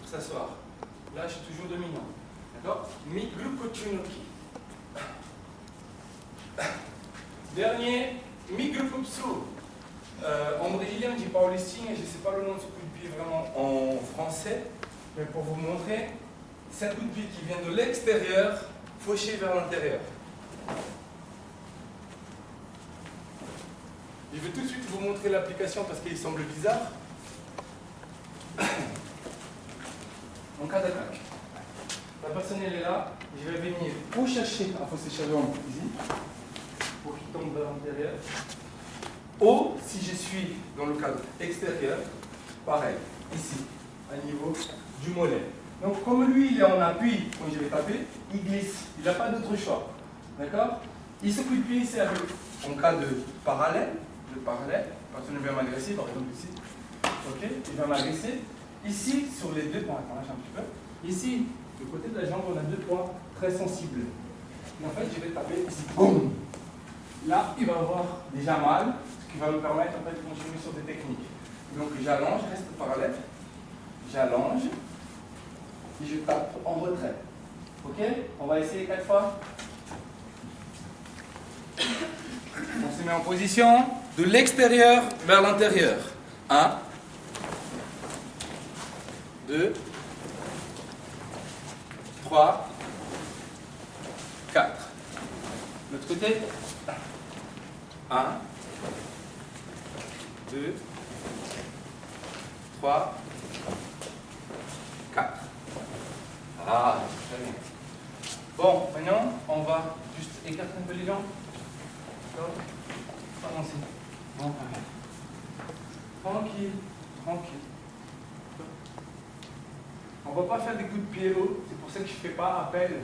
s'asseoir. Là, je suis toujours dominant. D'accord? Mi gruppo Chunocchi. Dernier, mi gruppo Psu. En brésilien, on dit Paulistinha, je ne sais pas le nom de ce coup de pied vraiment en français, mais pour vous montrer, c'est un coup de pied qui vient de l'extérieur, fauché vers l'intérieur. Je vais tout de suite vous montrer l'application parce qu'il semble bizarre. En cas d'attaque, la personne elle est là, je vais venir ou chercher un faussé chalon ici, pour qu'il tombe vers l'intérieur. Ou si je suis dans le cadre extérieur, pareil, ici, à niveau du mollet. Donc comme lui il est en appui quand je vais taper, il glisse, il n'a pas d'autre choix. D'accord? Il se coup de pied sert en cas de parallèle, la personne vient m'agresser, par exemple ici. Ok, il va m'agresser. Ici, sur les deux points, attends, lâche un petit peu. Ici, du côté de la jambe, on a deux points très sensibles. Et en fait, je vais taper ici. Boum! Là, il va avoir déjà mal, ce qui va me permettre en fait, de continuer sur des techniques. Donc j'allonge, je reste parallèle. J'allonge. Et je tape en retrait. Ok? On va essayer 4 fois. On se met en position de l'extérieur vers l'intérieur. 1, 2, 3, 4. L'autre côté. 1, 2, 3, 4. Ah, très bien. Bon, maintenant, on va juste écarter un peu les jambes. D'accord? Avancer. Bon, pareil. Tranquille, tranquille. On ne va pas faire des coups de pied haut, c'est pour ça que je ne fais pas appel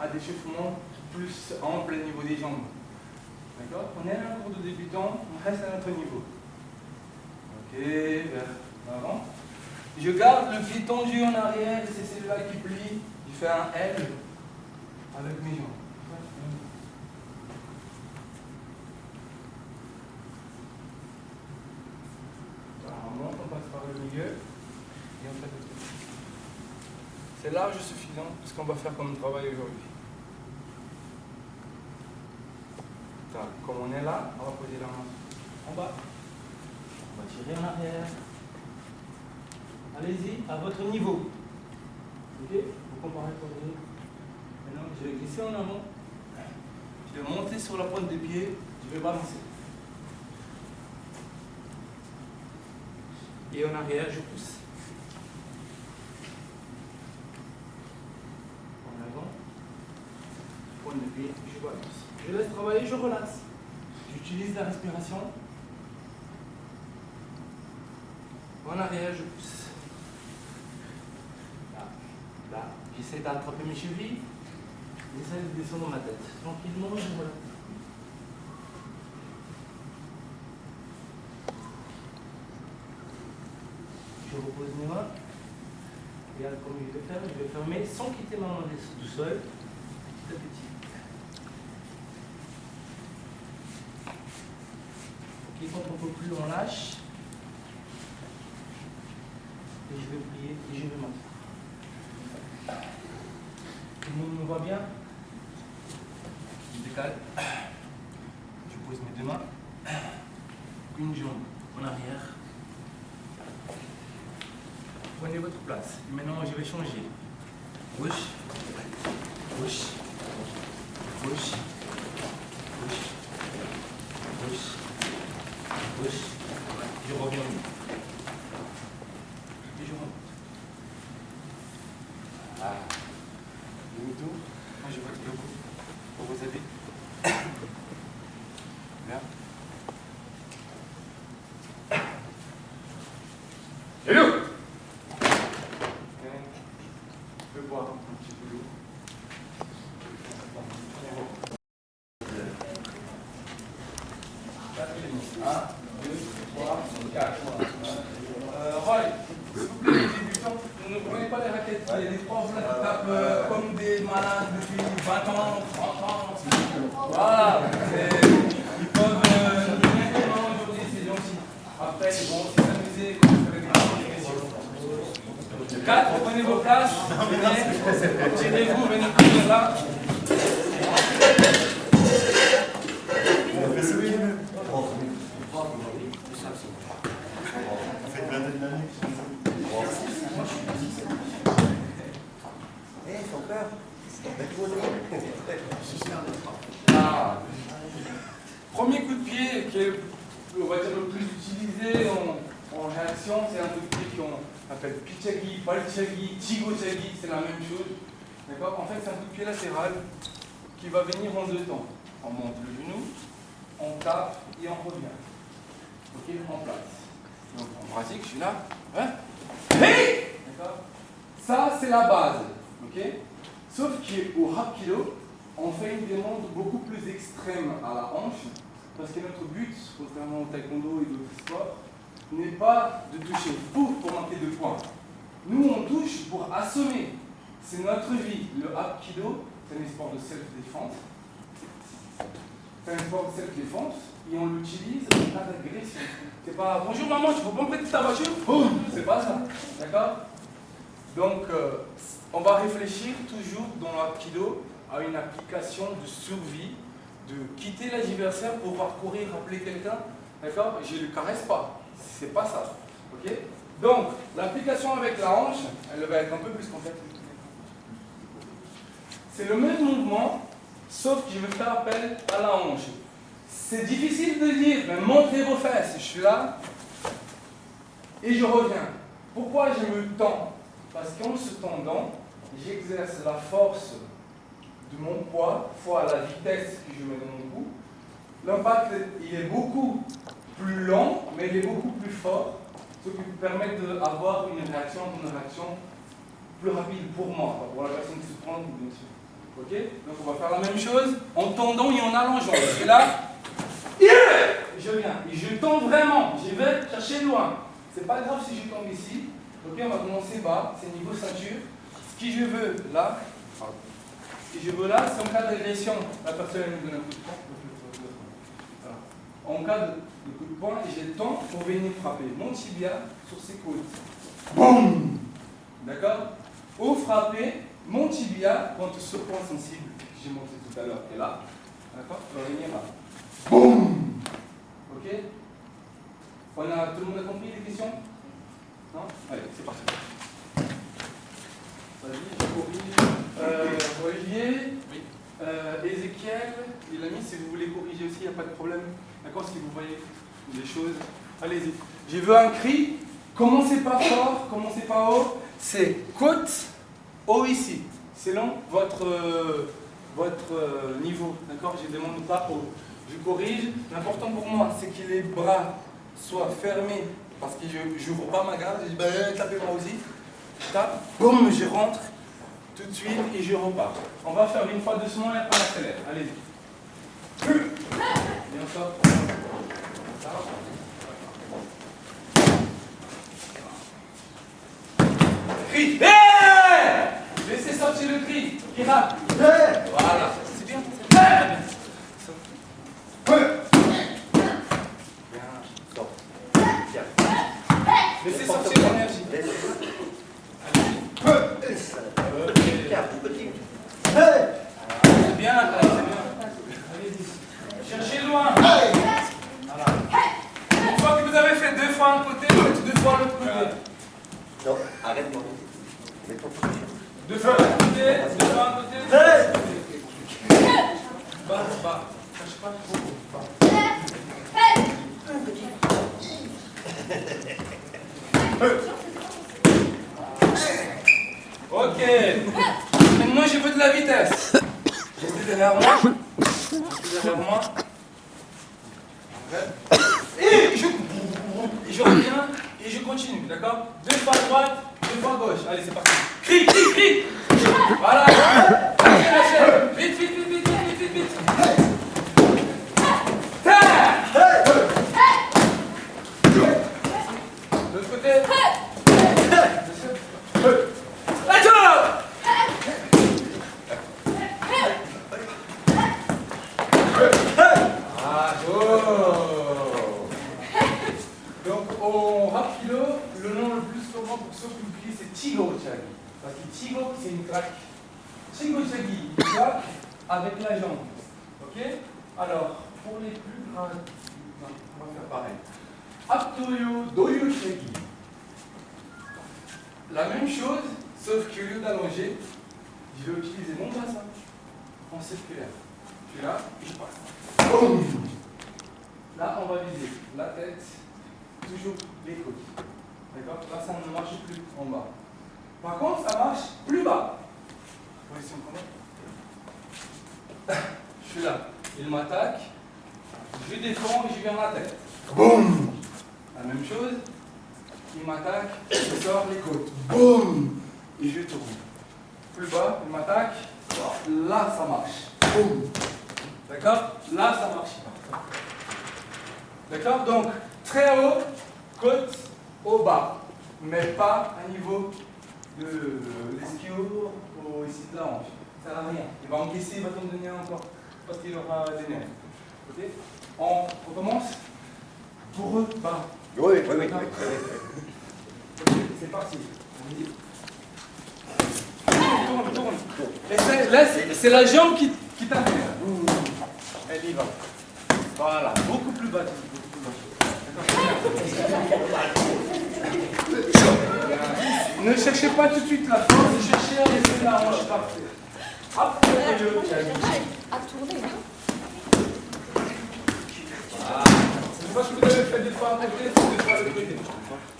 à des échauffements plus amples au niveau des jambes. D'accord? On est à un cours de débutant, on reste à notre niveau. Ok, vers l'avant. Je garde le pied tendu en arrière, c'est celui-là qui plie. Je fais un L avec mes jambes. On monte, on passe par le milieu et on fait le tour. C'est large suffisant pour ce qu'on va faire comme travail aujourd'hui. Comme on est là, on va poser la main en bas. On va tirer en arrière. Allez-y, à votre niveau. Ok? Vous comparez pour vous. Maintenant, je vais glisser en avant. Je vais monter sur la pointe des pieds. Je vais balancer. Et en arrière, je pousse. En avant. Pointe de pied, je balance. Je laisse travailler, je relaxe. J'utilise la respiration. En arrière, je pousse. Là, j'essaie d'attraper mes chevilles. J'essaie de descendre ma tête. Tranquillement, je relaxe. Je repose mes mains. Regarde comment je vais faire. Je vais fermer sans quitter ma main du sol. Petit à petit. Ok, quand on ne peut plus, on lâche. Et je vais plier et je vais m'asseoir. Tout le monde me voit bien? Je décale. Je pose mes deux mains. Une jambe en arrière. Prenez votre place. Et maintenant, je vais changer. Gauche, gauche, gauche, gauche, gauche, gauche. Je reviens au milieu. Et je remonte. Ah. Demi-tour. Moi, je vais le coup pour vous aider. Bien. Hello! Je peux boire un petit peu d'eau. Un, deux, trois, quatre. Roy, s'il vous plaît, les débutants, ne prenez pas les raquettes. Il y a des profs là qui tapent comme des malades depuis 20 ans, 30 ans. Voilà. Ils peuvent nous donner des mains aujourd'hui, c'est gentil. Après, ils vont aussi s'amuser quand vous ferez des questions. 4, prenez vos places. Venez, tirez-vous, venez venir là. Ah. Premier coup de pied qui est, on va dire, le plus utilisé en réaction, c'est un coup de pied qu'on appelle pichagi, balchagi, chigochagi, c'est la même chose. D'accord? En fait, c'est un coup de pied latéral qui va venir en deux temps. On monte le genou, on tape et on revient. Ok? En place. Donc en pratique, je suis là. Hein? Hey! D'accord? Ça, c'est la base. Ok? Sauf qu'au Hapkido, on fait une demande beaucoup plus extrême à la hanche, parce que notre but, contrairement au taekwondo et d'autres sports, n'est pas de toucher pour manquer de points. Nous, on touche pour assommer. C'est notre vie. Le Hapkido, c'est un sport de self-défense. C'est un sport de self-défense et on l'utilise en cas d'agression. C'est pas bonjour maman, tu peux pas me prêter ta voiture? C'est pas ça. D'accord? Donc, on va réfléchir toujours dans l'Hapkido à une application de survie, de quitter l'adversaire pour pouvoir courir, appeler quelqu'un. D'accord? Je ne le caresse pas. C'est pas ça. Ok? Donc, l'application avec la hanche, elle va être un peu plus complète. C'est le même mouvement, sauf que je vais faire appel à la hanche. C'est difficile de dire, mais montez vos fesses. Je suis là et je reviens. Pourquoi je me tends? Parce qu'en se tendant, j'exerce la force de mon poids fois la vitesse que je mets dans mon cou. L'impact, il est beaucoup plus lent, mais il est beaucoup plus fort, ce qui me permet d'avoir une réaction plus rapide pour moi, pour la personne qui se prend, bien sûr. Ok? Donc on va faire la même chose en tendant et en allongeant. Je suis là, je viens, et je tends vraiment, je vais chercher loin. C'est pas grave si je tombe ici. Ok, on va commencer bas, c'est niveau ceinture. Ce que je veux là, c'est en cas d'agression, la personne me donne un coup de poing. Voilà. En cas de coup de poing, j'ai le temps pour venir frapper mon tibia sur ses côtes. Boum! D'accord? Ou frapper mon tibia contre ce point sensible que j'ai montré tout à l'heure, qui est là. D'accord? On va venir là. Boum! Ok? Tout le monde a compris les questions? Non? Allez, c'est parti. Vas-y, je corrige. Olivier, oui. Ézéchiel, et l'ami, si vous voulez corriger aussi, il n'y a pas de problème. D'accord? Si vous voyez des choses, allez-y. Je veux un cri. Commencez pas fort, commencez pas haut. C'est côte, haut ici, selon votre niveau. D'accord? Je ne demande pas haut. Je corrige. L'important pour moi, c'est que les bras soient fermés. Parce que je n'ouvre pas ma garde, je dis, tapez-moi aussi. Tape, boum, je rentre tout de suite et je repars. On va faire une fois doucement et après on accélère. Allez-y. Bien sûr. Cri. Hey! Laissez sortir le cri. Kira. Voilà. C'est bien. Laissez sortir l'énergie. C'est bien, c'est bien. Allez-y. Cherchez loin. Voilà. Une fois que vous avez fait 2 fois un côté, faites 2 fois l'autre côté. Non, arrête. 2 fois un côté, 2 fois un côté. Bas. Cherche pas trop. Ok. Maintenant, je veux de la vitesse. Restez derrière moi. Et je reviens et je continue, d'accord? 2 fois à droite, 2 fois à gauche. Allez, c'est parti. Crie. Voilà. Lâchez. Vite. De l'autre côté. Donc, au Hapkido, le nom le plus commun pour s'occuper utilise, c'est Chigo Chagi. Parce que Chigo, c'est une claque. Chigo Chagi, une claque avec la jambe. Ok? Alors, pour les plus grands, on va faire pareil. Aptoyo Doyo Chagi. La même chose, sauf qu'au lieu d'allonger, je vais utiliser mon bassin en circulaire. Je suis là, et je passe. Boum! Là, on va viser la tête, toujours les côtes. D'accord? Là, ça ne marche plus en bas. Par contre, ça marche plus bas. Position comment? Je suis là. Il m'attaque. Je défends et je viens à la tête. Boum! La même chose. Il m'attaque. Je sors les côtes. Boum! Et je tourne. Plus bas, il m'attaque. Là, ça marche. Boum! D'accord? Là, ça marche pas. D'accord? Donc, très haut, côte au bas. Mais pas à niveau de l'ischio ou ici de la hanche. Ça ne sert à rien. Il va encaisser, il va t'en donner encore. Parce qu'il aura des nerfs. Ok? On recommence. Pour eux, bas. Oui. Ok, c'est parti. Tourne. Et là, c'est la jambe qui t'appelle. Elle y va. Voilà, beaucoup plus bas. Ne cherchez pas tout de suite la force, cherchez à laisser la hanche partir. Hop, à tourner. C'est pas ce que vous avez fait des fois à côté, c'est des fois à l'autre côté.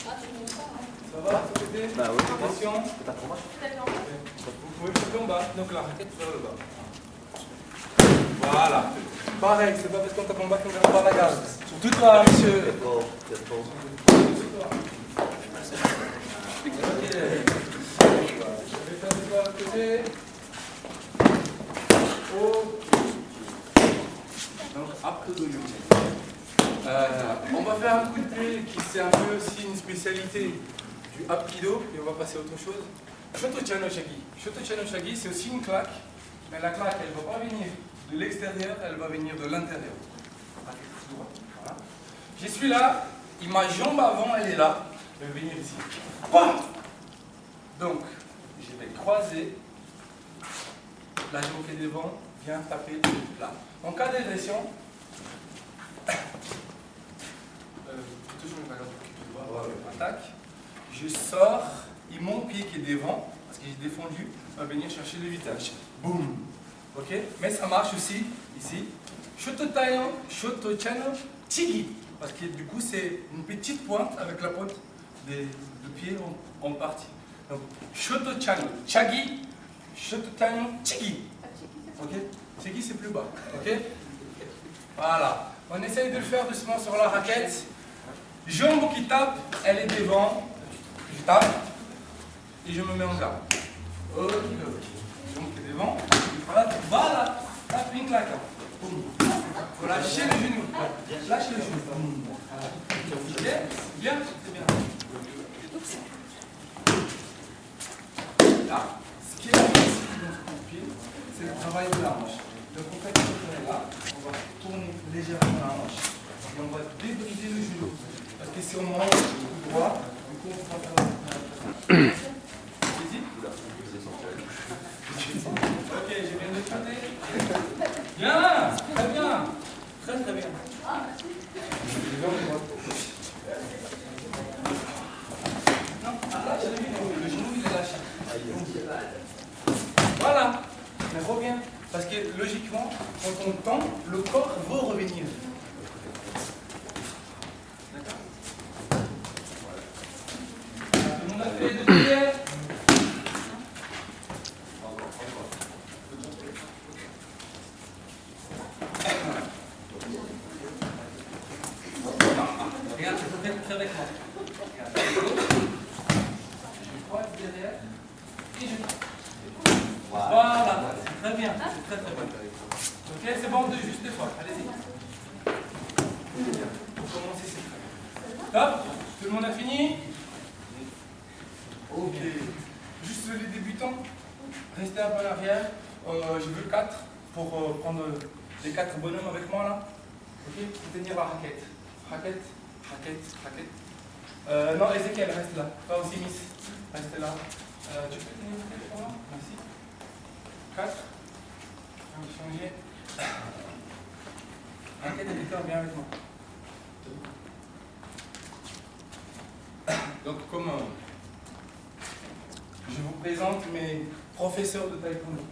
Ça va, à côté? Bah oui. Attention. T'as trop mal? Vous pouvez faire en bas, donc la raquette vers le bas. Voilà. Pareil, c'est pas parce qu'on tape en bas qu'on ne pas la garde. Surtout toi, monsieur. C'est trop. Ok. Je vais faire des fois à côté. Oh. Donc, après de on va faire un coup de pied qui c'est un peu aussi une spécialité du Hapkido et on va passer à autre chose. Shoto-chan no shagi. Shoto-chan no shagi, c'est aussi une claque, mais la claque, elle ne va pas venir de l'extérieur, elle va venir de l'intérieur. Voilà. Je suis là, et ma jambe avant, elle est là, elle va venir ici. Pam! Donc, je vais croiser, la jambe qui est devant vient taper là. En cas d'agression, toujours une bagarre qui doit attaque, je sors, et mon pied qui est devant, parce que j'ai défendu, va venir chercher le visage. Boum! Ok? Mais ça marche aussi, ici. Shoto-chan no chigi. Parce que du coup, c'est une petite pointe avec la pointe du pied en partie. Donc, Shoto-chan no chagi, Shoto-chan no chigi. Ok? Chigi, c'est plus bas. Ok? Voilà. On essaye de le faire doucement sur la raquette. Jambe qui tape, elle est devant. Je tape et je me mets en garde. Ok. Jambe qui est devant. Voilà. Tape une claque. Il faut lâcher le genou. Lâche le genou. Ok? Bien? C'est bien. Là. Ce qui est important dans ce coup de pied, c'est le travail de la hanche. Donc en fait, on est là. On va tourner légèrement la hanche. Et on va débrider le genou. Parce que si on mange le droit, du coup on va faire la... Ok, je viens de côté. Bien, très bien. Très bien. Non, là, le genou il est lâché. Voilà, mais reviens. Parce que logiquement, quand on tend, le corps va revenir. D'accord? Tout le monde a fait les deux prières? Regarde, fais avec moi. Regarde. Je croise derrière et je tape. Voilà, c'est très bien, c'est très bien. Ok, c'est bon, juste deux fois, allez-y. Pour commencer, c'est très bien. Top, tout le monde a fini? Ok. Juste les débutants, restez un peu en arrière. Je veux 4 pour prendre les 4 bonhommes avec moi là. Ok, pour tenir la raquette. Raquette. Non, Ezekiel, reste là. Pas aussi Miss. Restez là. Tu peux tenir le téléphone? Merci. 4. On va changer. Arrêtez de décor, viens avec moi. Donc, comme je vous présente mes professeurs de taekwondo.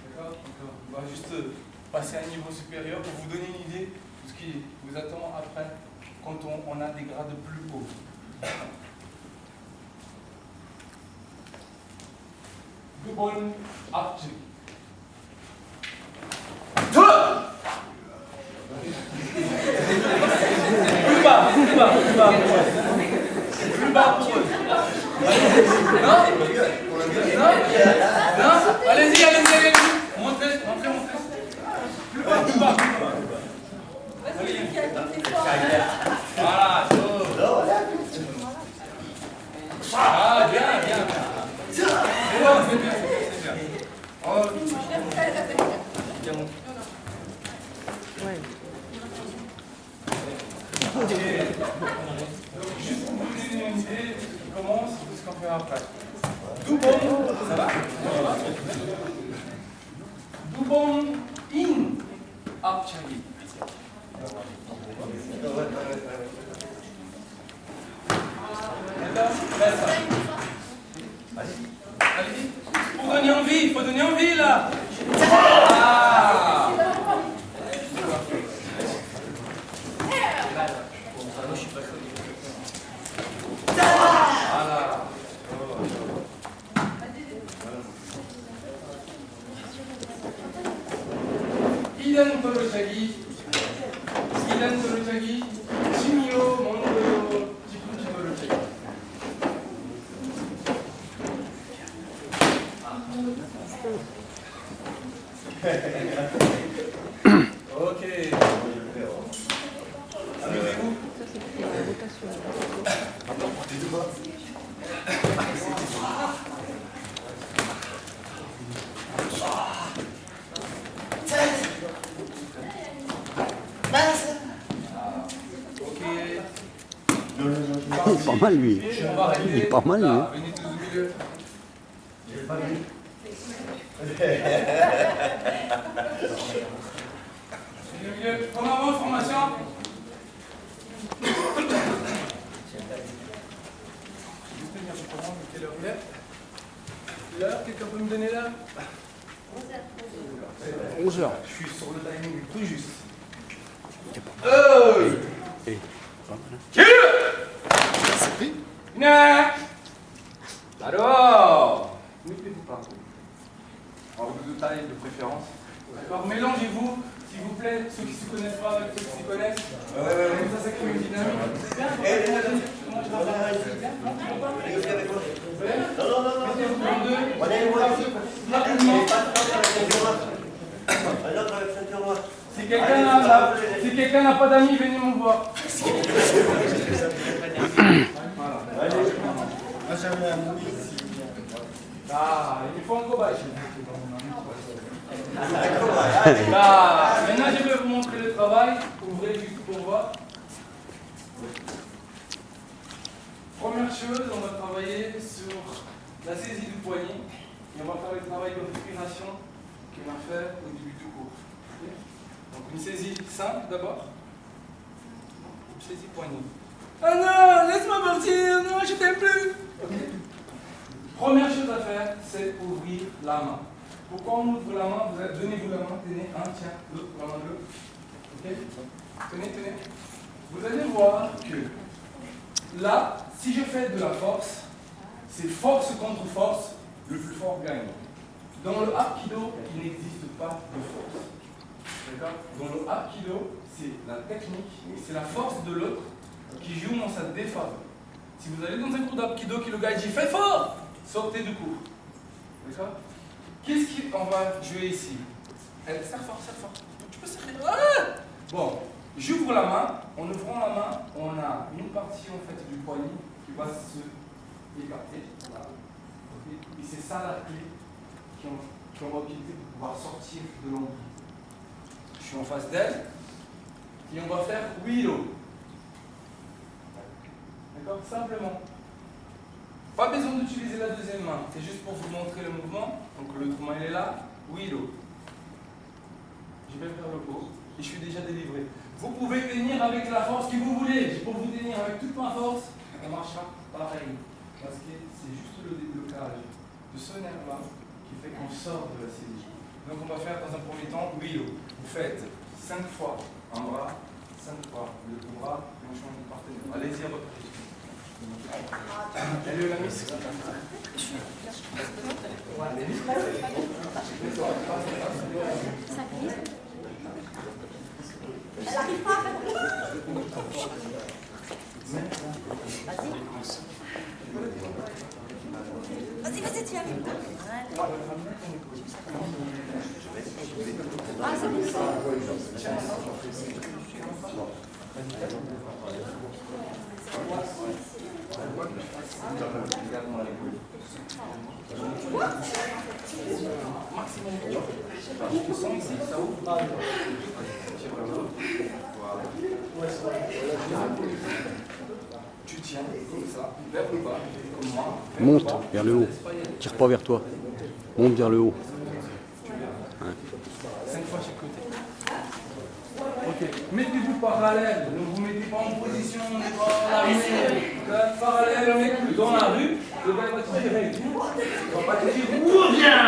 D'accord? Donc, on va juste passer à un niveau supérieur pour vous donner une idée de ce qui vous attend après quand on a des grades plus hauts. Dubon Archery. Plus bas, plus bas, plus bas. Plus bas pour eux. Non? Non? Allez-y, allez-y, allez-y. Montrez, montrez, montrez. Plus bas, plus bas. Voilà, ah, bien, bien. C'est bon, c'est bien, c'est bien. Oh, bien montré. Ouais. Juste pour vous donner une idée de ce qui commence et de ce qu'on fait après. Dubon, ça va? Dubon in Archery. Allez-y. Pour donner envie, il faut donner envie là. Ah. Voilà. Idan Tolochagi, Idan Tolochagi, Jimio Mondo, Jikun Tolochagi. Ok. Amusez-vous. Il est pas mal lui. Il est pas mal lui. Venez tous au milieu. Premièrement, formation. L'heure, quelqu'un peut me donner l'heure? 11h. Je suis sur le timing tout juste. Alors, mettez-vous pas. Alors, de taille de préférence. D'accord, mélangez-vous, s'il vous plaît, ceux qui ne se connaissent pas avec ceux qui s'y connaissent. Comme ça crée une dynamique. Comment tu vas faire? Mettez-vous en deux. Si quelqu'un n'a pas d'amis, venez me voir. Ah, il faut un cobaye. Là, maintenant je vais vous montrer le travail. Ouvrez juste pour voir. Première chose, on va travailler sur la saisie du poignet et on va faire le travail de respiration qu'on a fait au début du cours. Donc une saisie simple d'abord. Une saisie poignet. Ah non, laisse-moi partir, non, je t'aime plus. Okay. Première chose à faire, c'est ouvrir la main. Pourquoi on ouvre la main? Donnez-vous la main, tenez un, tiens, l'autre, la main de l'autre. Ok? Tenez, tenez. Vous allez voir que là, si je fais de la force, c'est force contre force, le plus fort gagne. Dans le Aikido, il n'existe pas de force. D'accord? Dans le Aikido, c'est la technique, c'est la force de l'autre qui joue dans sa défaveur. Si vous allez dans un cours d'Aikido qui le gars dit fais fort, sortez du cours. D'accord? Qu'est-ce qu'on va jouer ici? Serre fort, serre fort. Tu peux serrer. Ah! Bon, j'ouvre la main. En ouvrant la main, on a une partie en fait du poignet qui va se écarter. Voilà. Et c'est ça la clé qu'on va utiliser pour pouvoir sortir de l'ombre. Je suis en face d'elle et on va faire Willow. D'accord? Simplement. Pas besoin d'utiliser la deuxième main, c'est juste pour vous montrer le mouvement. Donc l'autre main elle est là, Willow. Je vais vers le haut et je suis déjà délivré. Vous pouvez tenir avec la force que vous voulez. Je peux vous tenir avec toute ma force. On marchera pareil. Parce que c'est juste le déblocage de ce nerf-là qui fait qu'on sort de la série. Donc on va faire dans un premier temps Willow. Vous faites 5 fois un bras, 5 fois le bras et on change de partenaire. Allez-y à votre rythme. Elle est la miss. Elle n'arrive pas à faire. Vas-y, tu y arrives. Ah, c'est bon. Tu tiens comme ça, vers le bas, comme moi. Monte vers le haut. Tire pas vers toi. Monte vers le haut. 5 fois chaque côté. Ok. Mettez-vous parallèle. Ne vous mettez pas en position, on n'est pas en armée. Parallèle, on est plus dans la rue. Le gars va te tirer. Il va pas te dire où bien.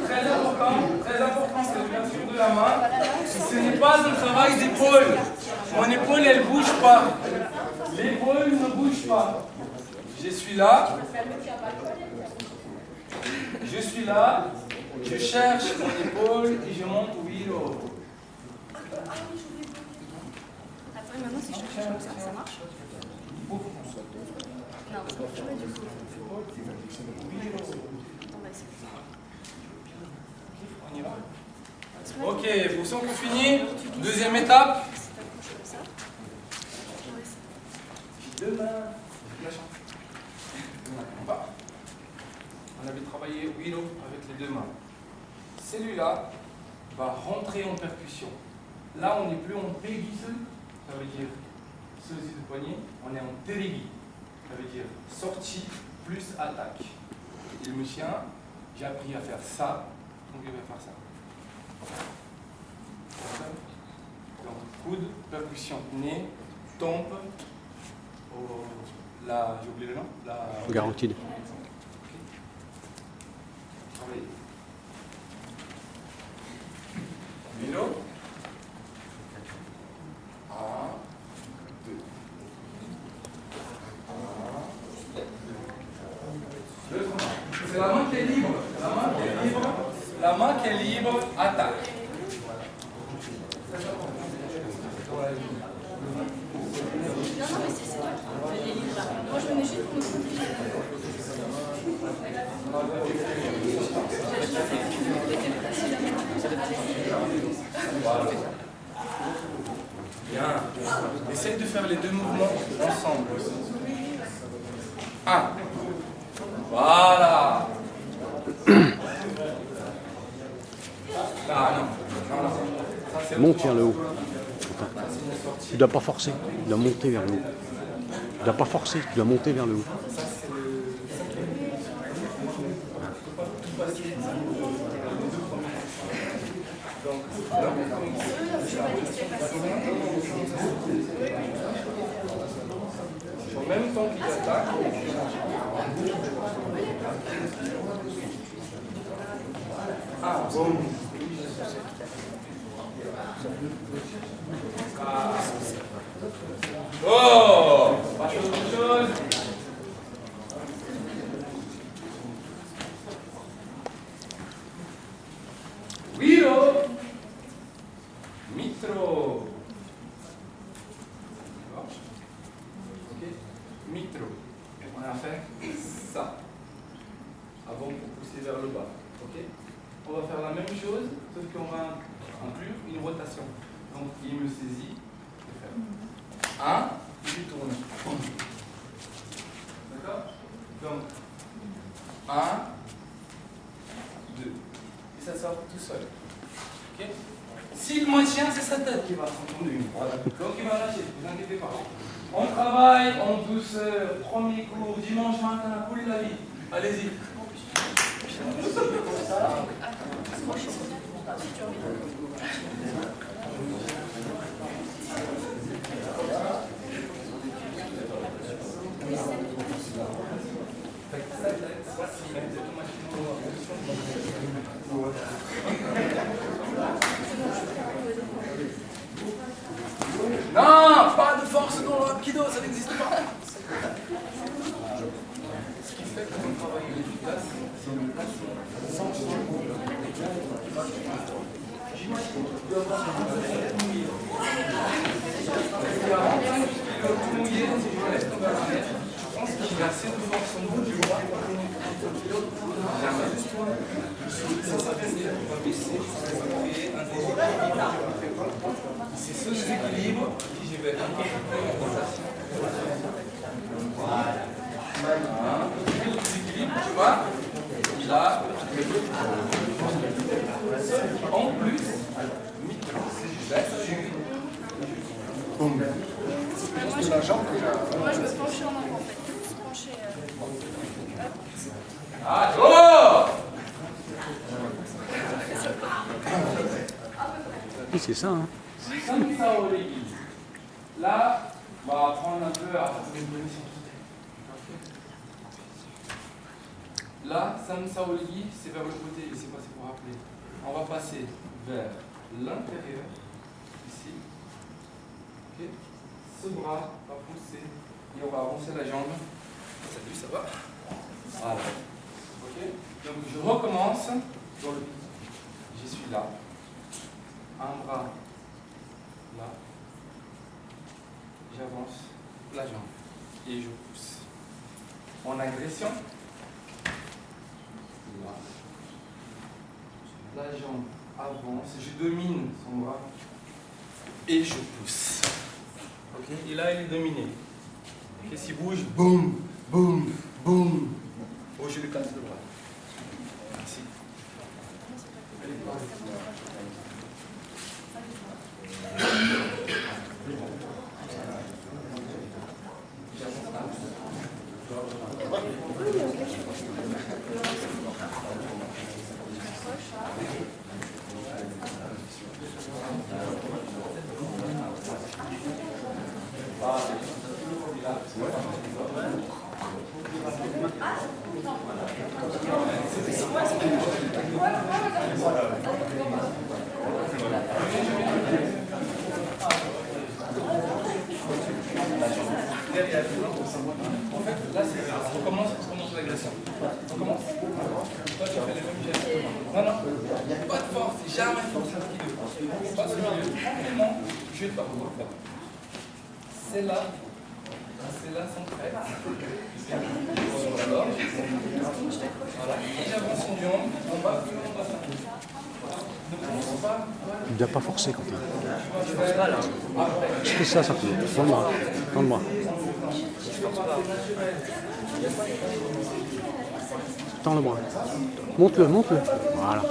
Très important, c'est l'ouverture de la main. Ce n'est pas un travail d'épaule. Mon épaule, elle ne bouge pas. L'épaule ne bouge pas. Je suis là. Je suis là. Je cherche mon épaule et je monte Willow. Attends, maintenant si je touche comme ça marche? Non, ça marche pas du tout. On va essayer. On y va. Ok, vous sentez qu'on finit. Deuxième étape. Deux mains. La chance. On avait travaillé Willow avec les deux mains. Celui-là va rentrer en percussion. Là, on n'est plus en pégui, ça veut dire ceci de poignet. On est en térégui. Ça veut dire sortie plus attaque. Et le chien, j'ai appris à faire ça, donc il va faire ça. Donc, coude, percussion, nez, tempe, j'ai oublié le nom, Garantie. Travaillez. Milo. 1, 2. 1, 2. C'est la main qui est libre. La main qui est libre. La main qui est libre, attaque. Non, mais c'est toi qui es libre là. Moi, je venais juste pour me protéger. Bien. Essaye de faire les deux mouvements ensemble. 1. Voilà. Ah non. Ça, c'est Monte vers le haut. Tu ne dois pas forcer. Tu dois monter vers le haut. Tu ne dois pas forcer. Tu dois monter vers le haut. Ça, c'est le... En même temps qu'il attaque, boum. Oh, pas autre chose. Willow, Mitro. Ok, Mitro. On a fait ça avant pour pousser vers le bas. Ok. On va faire la même chose, sauf qu'on va inclure une rotation. Donc il me saisit. Je vais faire 1, je tourne. D'accord. Donc 1, 2. tout seul. Okay. S'il maintient, c'est sa tête qui va s'entourner. Donc il va lâcher, ne vous inquiétez pas. On travaille en douceur, premier cours, dimanche matin, pour la vie. Allez-y. Non, pas de force dans le Aikido, ça n'existe pas. Ce qui fait qu'on travaille efficace, c'est une place sans je pense qu'il y a assez de force en vous, tu vois. C'est ce déséquilibre qui je vais déséquilibre, tu vois. Là, en plus, Moi, je me penchais en avant, en fait. Plus pencher. Ah, oh! Oui, c'est ça. Hein. Samsa Oregi. Là, on va apprendre un peu à faire une position. Là, Samsa Oregi, c'est vers le côté, c'est pas, c'est pour rappeler. On va passer vers l'intérieur, ici. Okay. Ce bras va pousser et on va avancer la jambe. Salut, ça va? Voilà. Okay. Donc je recommence dans le vide. Je suis là. Un bras là. J'avance la jambe et je pousse. En agression. Là. La jambe avance. Je domine son bras et je pousse. Okay. Et là, il est dominé. Okay. S'il bouge, boum, boum, boum. Oh, je lui casse le bras. Merci. En fait, là, on commence l'agression. On commence. Toi, tu fais les mêmes gestes. Non, non. Pas de force, jamais force à skill. Pas ce milieu. Vraiment, je vais pas pouvoir faire. Celles-là sont prêtes. Alors, voilà. Et j'avance son jambe. On va plus loin, on va faire. Ne commence pas. Il ne doit pas forcer quand même. Je fais ça, ça peut. Tends-le-moi. Tends-le-moi. Tends-le-moi. Monte-le, monte-le. Voilà.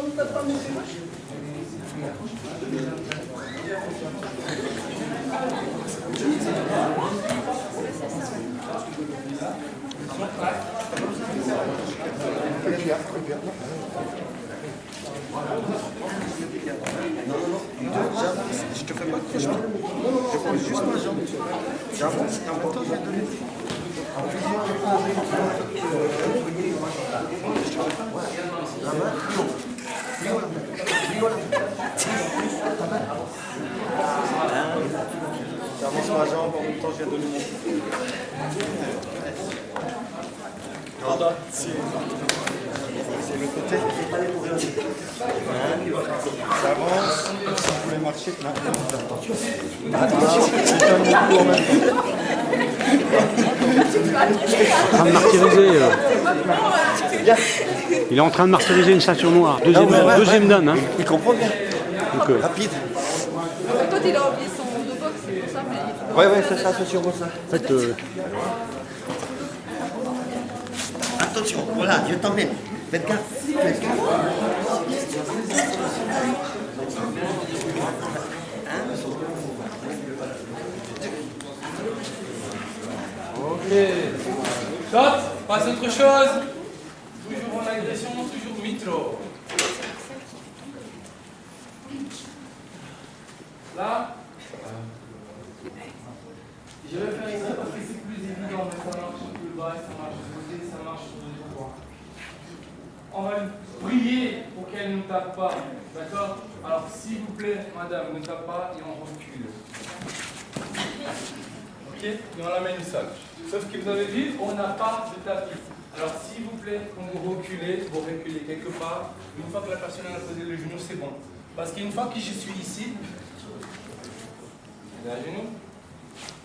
J'avance, je te fais pas de croche-pied. Je pose juste ma jambe. J'avance et en même temps je vais donner. La main, plus haut. Plus haut la main. Plus haut la main. J'avance ma jambe, en même temps je vais donner mon. C'est le côté. J'avance. Si vous voulez marcher, là. Attention, c'est un coup en même temps. En train de martyriser. Il est en train de martyriser une ceinture noire. Deuxième dan. Hein. Il comprend bien. Donc, Rapide. Toi, il a oublié son de boxe, c'est pour ça, mais. Ouais, c'est ça, c'est sur ça. en fait, Attention, voilà, je t'emmène. Faites gaffe. Faites gaffe. passe à autre chose. Toujours en agression, toujours mitro. Là, je vais faire ici parce que c'est plus évident, mais ça marche plus bas, ça marche de côté, ça marche sur le droit. On va prier pour qu'elle ne tape pas, d'accord? Alors s'il vous plaît, madame, ne tape pas et on recule. Ok? Et on l'amène au sol. Sauf que vous avez vu, on n'a pas de tapis. Alors s'il vous plaît, quand vous reculez quelque part, une fois que la personne a posé le genou, c'est bon. Parce qu'une fois que je suis ici, elle est à genoux,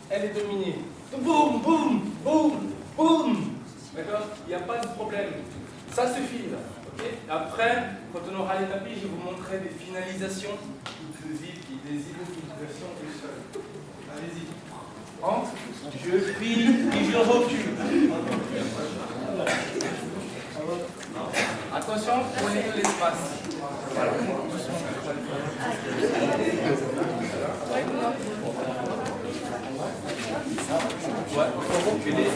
elle est dominée. Boum, boum, boum, boum. D'accord? Il n'y a pas de problème. Ça suffit là. Okay? Après, quand on aura les tapis, je vais vous montrer des finalisations des identifications du sol. Allez-y. Entre, je prie et je recule. Attention, prenez de l'espace. Voilà. Ouais, il faut reculer,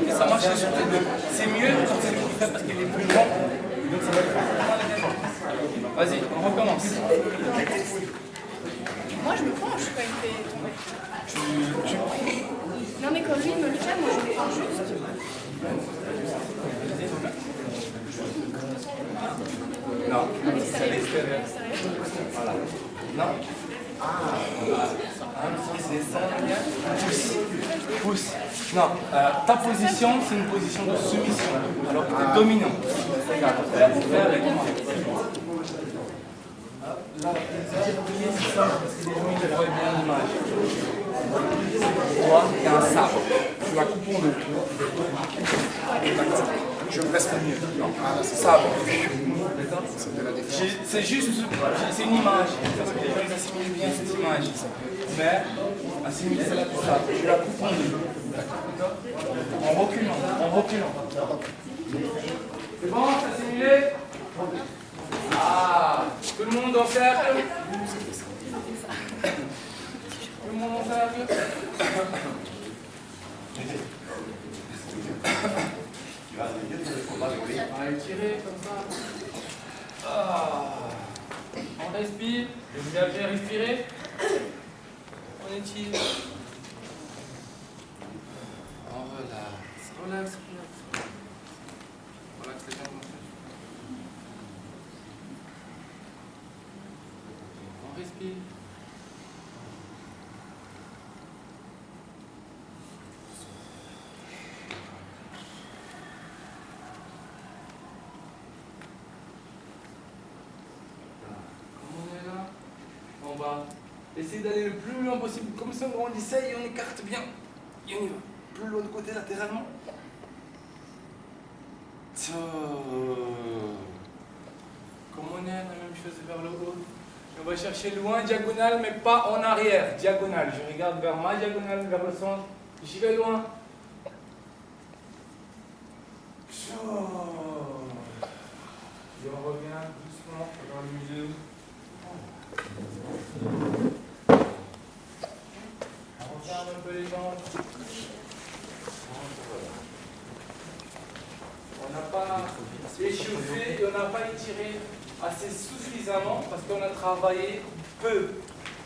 et ça marche sur les deux. C'est mieux quand c'est lui qui fait parce qu'il est plus long. Donc ça va être vraiment les défenses. Vas-y, on recommence. Moi, je me penche quand il fait tomber. Non, mais quand lui me le fait, moi, je me penche juste. Non, À l'extérieur. Voilà. Non. Pousse. Non, ta position, c'est une position de soumission. Alors que tu es dominant. Regarde, fais avec moi. Là, c'est ça, parce que les gens ils voient bien l'image. Toi, tu as un sabre. Tu vas couper en deux. Je me reste mieux. Non, c'est sabre. C'est juste, c'est une image. Parce que les gens ils assimilent bien cette image. Mais, assimiler celle-là tout ça. Je la coupe en deux. D'accord? En reculant. C'est bon, c'est assimilé? Ah, tout le monde en cercle? Tout le monde en cercle? On va étirer comme ça. Ah. On respire. Vous avez bien respiré? On étire. On relaxe. Relaxe les jambes. On respire. On va essayer d'aller le plus loin possible. Comme ça, on essaye et on écarte bien. Et on y va. Plus loin de côté latéralement. Comme on est, la même chose vers le haut. On va chercher loin, diagonale, mais pas en arrière. Diagonale. Je regarde vers ma diagonale, vers le centre. J'y vais loin. Et on revient doucement dans le milieu. On ferme un peu les jambes. On n'a pas échauffé et on n'a pas étiré assez suffisamment parce qu'on a travaillé peu.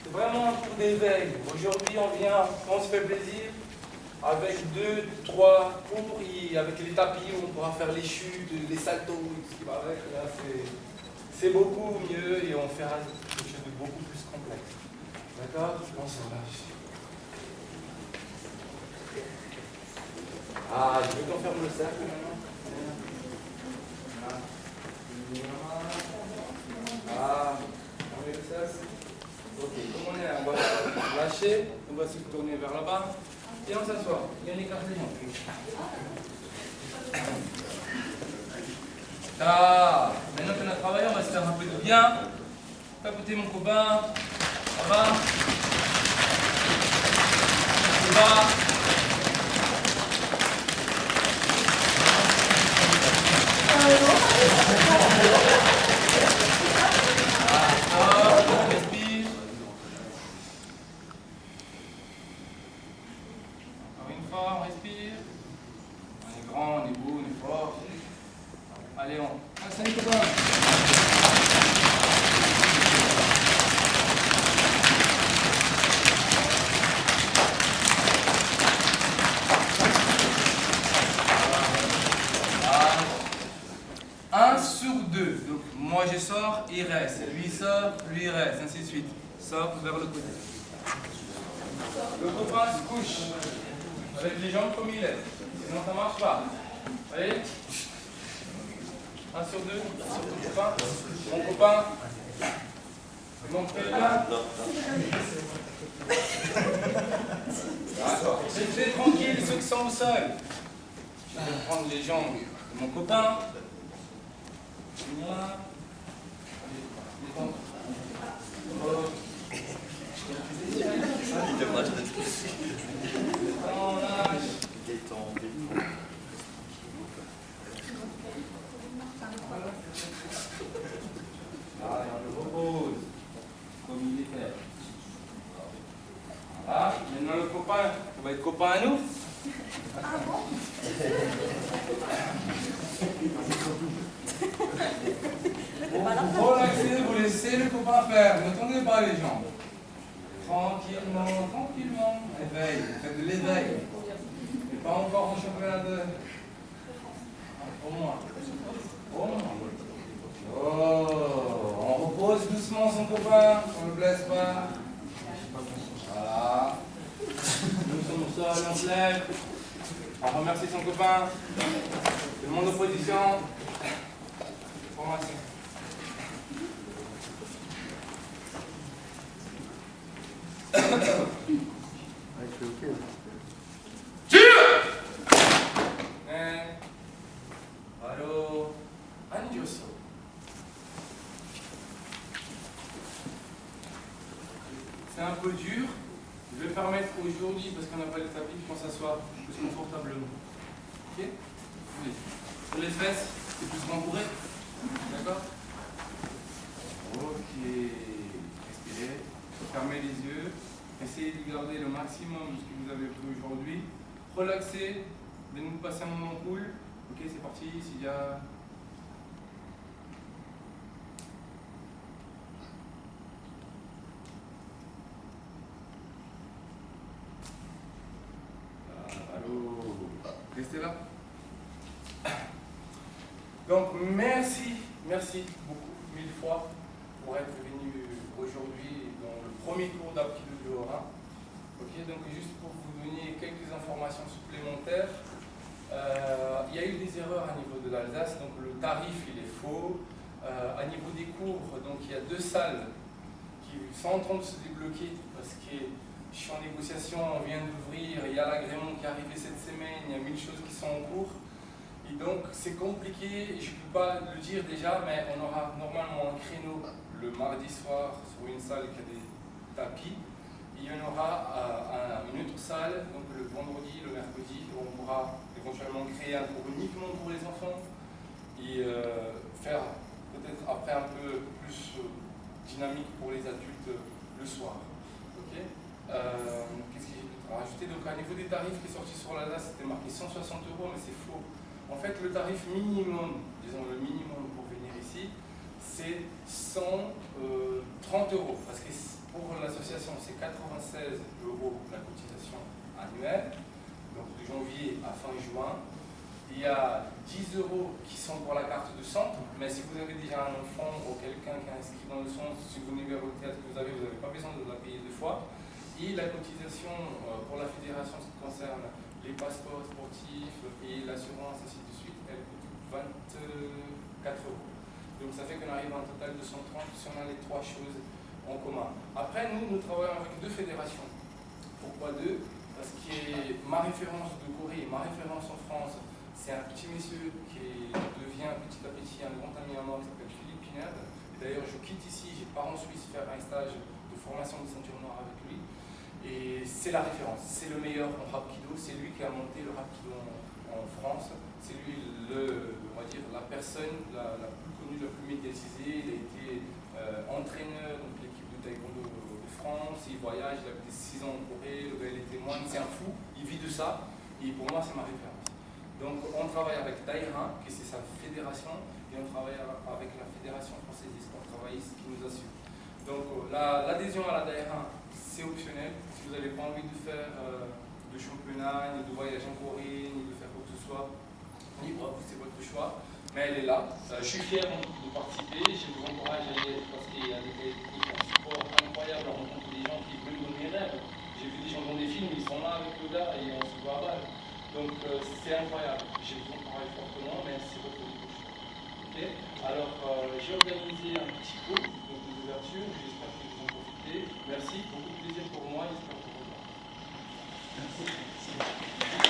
C'est vraiment un cours d'éveil. Aujourd'hui, on vient, on se fait plaisir avec 2, 3 cours avec les tapis où on pourra faire les chutes, les saltos, ce qui va avec. Là, c'est beaucoup mieux et on fera quelque chose de beaucoup plus complexe. D'accord? On se relâche. Ah, je veux qu'on ferme le cercle maintenant. Ah, on met le cercle. Ok, comme on est, on va lâcher, on va se tourner vers là-bas et on s'assoit. Bien écarter les jambes. Ah, maintenant qu'on a travaillé, on va se faire un peu de bien. Papoter mon copain. Ça va? Ça va? On respire. Encore une fois, on respire. On est grand. sort, il reste. Lui sort, lui il reste, ainsi de suite. Sort vers le côté. Le copain se couche avec les jambes comme il est. Sinon ça ne marche pas. Allez. 1 sur 2, sur ton copain. Mon copain. Mon frère. Laissez tranquille ceux qui sont au sol. Je vais prendre les jambes de mon copain. Voilà. On le repose comme il était. Voilà. Maintenant le copain, on va être copain à nous. Vous relaxez, vous laissez le copain faire, ne tournez pas les jambes. Tranquillement, tranquillement. Éveil, faites de l'éveil. Et pas encore en championnat de. Au moins. Au moins. Oh, on repose doucement son copain, on ne le blesse pas. Voilà. Nous sommes au sol, on se lève. On remercie son copain. Tout le monde en position. Formation. Allô, Andioso. C'est un peu dur. Je vais permettre aujourd'hui, parce qu'on n'a pas le tapis, qu'on s'assoit plus confortablement. Ok? Sur les fesses, c'est plus rembourré. D'accord? Ok. Respirez. Fermez les yeux. Essayez de garder le maximum de ce que vous avez pris aujourd'hui. Relaxez. Venez-nous passer un moment cool. Ok, c'est parti. S'il y a. Allô. Restez là. Donc, merci beaucoup, 1000 fois, pour être venu aujourd'hui dans le premier cours d'Aikido du Haut-Rhin. Ok, donc juste pour vous donner quelques informations supplémentaires, il y a eu des erreurs à niveau de l'Alsace, donc le tarif il est faux. À niveau des cours, donc il y a 2 salles qui sont en train de se débloquer parce que je suis en négociation, on vient d'ouvrir, il y a l'agrément qui est arrivé cette semaine, il y a 1000 choses qui sont en cours. Et donc c'est compliqué, je ne peux pas le dire déjà, mais on aura normalement un créneau le mardi soir sur une salle qui a des tapis. Il y en aura une autre salle, donc le vendredi, le mercredi, où on pourra éventuellement créer un cours uniquement pour les enfants et faire peut-être après un peu plus dynamique pour les adultes le soir. Okay. Qu'est-ce que j'ai pu rajouter? Donc à niveau des tarifs qui est sorti sur l'Alsace, c'était marqué 160 €, mais c'est faux. En fait, le tarif minimum, disons le minimum pour venir ici, c'est 130 €. Parce que pour l'association, c'est 96 € la cotisation annuelle, donc de janvier à fin juin. Il y a 10 € qui sont pour la carte de centre, mais si vous avez déjà un enfant ou quelqu'un qui est inscrit dans le centre, si vous numéro de tête que vous n'avez pas besoin de la payer 2 fois. Et la cotisation pour la fédération, ce qui concerne les passeports sportifs et l'assurance, ainsi de suite, elle coûte 24 €. Donc ça fait qu'on arrive à un total de 130 si on a les 3 choses en commun. Après, nous travaillons avec 2 fédérations. Pourquoi 2? Parce que ma référence de Corée, ma référence en France, c'est un petit monsieur qui devient petit à petit un grand ami à moi qui s'appelle Philippe Pinade. D'ailleurs, je quitte ici, je pars en Suisse faire un stage de formation de ceinture noire avec lui. Et c'est la référence, c'est le meilleur en Rapkido, c'est lui qui a monté le Rapkido en France. C'est lui, on va dire, la personne la plus connue, la plus médiatisée. Il a été entraîneur de l'équipe de taekwondo de France, il voyage, il a été 6 ans en Corée, le gars il est témoin, c'est un fou, il vit de ça, et pour moi c'est ma référence. Donc on travaille avec Daïrin, qui c'est sa fédération, et on travaille avec la Fédération française des sports travaillistes qui nous assure. Donc l'adhésion à la Daïrin, c'est optionnel. Si vous n'avez pas envie de faire de championnat, ni de voyage en Corée, ni de faire quoi que ce soit, libre, c'est votre choix. mais elle est là. Je suis fier de participer, je vous encourage à y aller parce qu'il y a des support incroyables à rencontrer des gens qui veulent me donner rêve. J'ai vu des gens dans des films, ils sont là avec le gars et on se voit à balle. Donc c'est incroyable. Je vous encourage fortement, mais c'est votre découverte. Okay. Alors j'ai organisé un petit cours d'ouverture, j'espère que vous en profitez. Merci, beaucoup de plaisir pour moi, j'espère que vous en profitez. Merci.